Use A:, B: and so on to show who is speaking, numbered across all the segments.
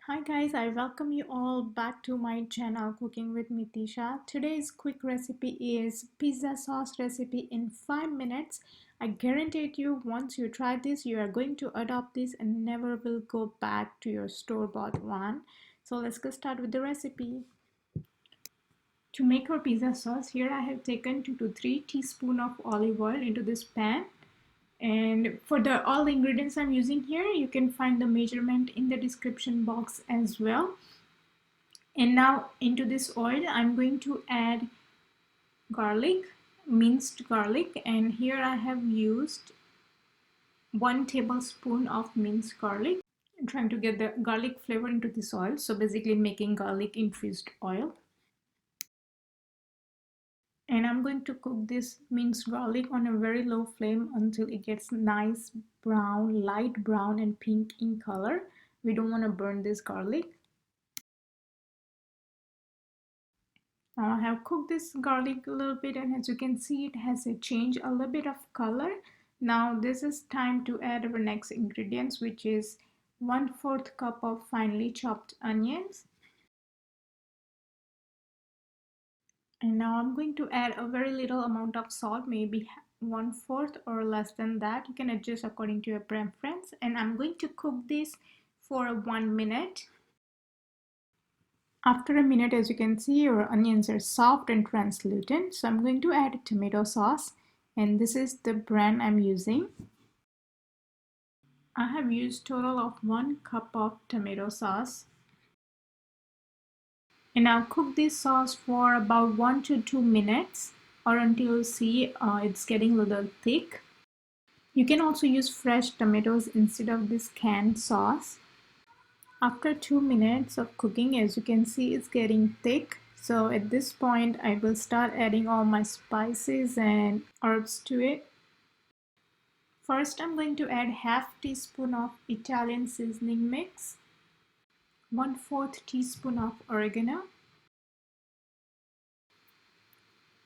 A: Hi guys, I welcome you all back to my channel Cooking with Mitisha. Today's quick recipe is pizza sauce recipe in 5 minutes. I guarantee you once you try this you are going to adopt this and never will go back to your store-bought one. So let's get started with the recipe. To make our pizza sauce, here I have taken 2 to 3 teaspoons of olive oil into this pan. And for all the ingredients I'm using here, you can find the measurement in the description box as well. And now into this oil, I'm going to add garlic, minced garlic, and here I have used 1 tablespoon of minced garlic. I'm trying to get the garlic flavor into this oil, so basically making garlic infused oil. And I'm going to cook this minced garlic on a very low flame until it gets nice brown, light brown and pink in color. We don't want to burn this garlic. Now I have cooked this garlic a little bit, and as you can see it has changed a little bit of color. Now this is time to add our next ingredients, which is 1/4 cup of finely chopped onions. And now I'm going to add a very little amount of salt, maybe 1/4 or less than that. You can adjust according to your preference. And I'm going to cook this for 1 minute. After a minute, as you can see, your onions are soft and translucent. So I'm going to add tomato sauce. And this is the brand I'm using. I have used total of 1 cup of tomato sauce. And I'll cook this sauce for about 1 to 2 minutes or until you see it's getting a little thick. You can also use fresh tomatoes instead of this canned sauce. After 2 minutes of cooking, as you can see, it's getting thick. So at this point, I will start adding all my spices and herbs to it. First, I'm going to add 1/2 teaspoon of Italian seasoning mix, 1/4 teaspoon of oregano.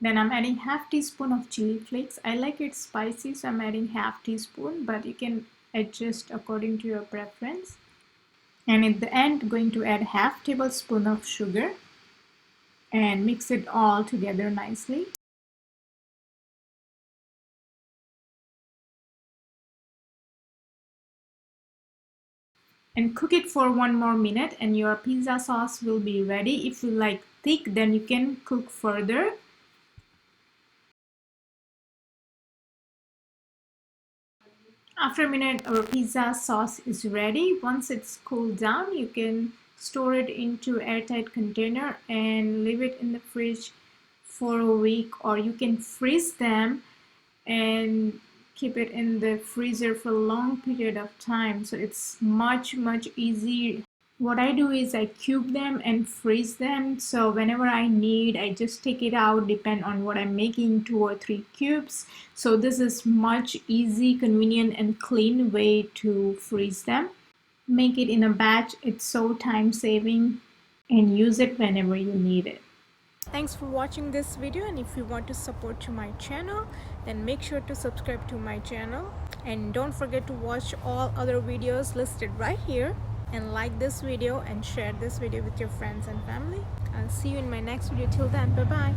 A: Then I'm adding 1/2 teaspoon of chili flakes. I like it spicy, so I'm adding 1/2 teaspoon, but you can adjust according to your preference. And at the end, going to add 1/2 tablespoon of sugar and mix it all together nicely. And cook it for 1 more minute and your pizza sauce will be ready. If you like thick, then you can cook further. After a minute, our pizza sauce is ready. Once it's cooled down, you can store it into airtight container and leave it in the fridge for a week, or you can freeze them and keep it in the freezer for a long period of time. So it's much easier. What I do is I cube them and freeze them, so whenever I need, I just take it out, depend on what I'm making, 2 or 3 cubes. So this is much easy, convenient and clean way to freeze them. Make it in a batch. It's so time saving, and use it whenever you need it. Thanks for watching this video, and if you want to support to my channel, then make sure to subscribe to my channel, and don't forget to watch all other videos listed right here, and like this video and share this video with your friends and family. I'll see you in my next video. Till then, bye bye.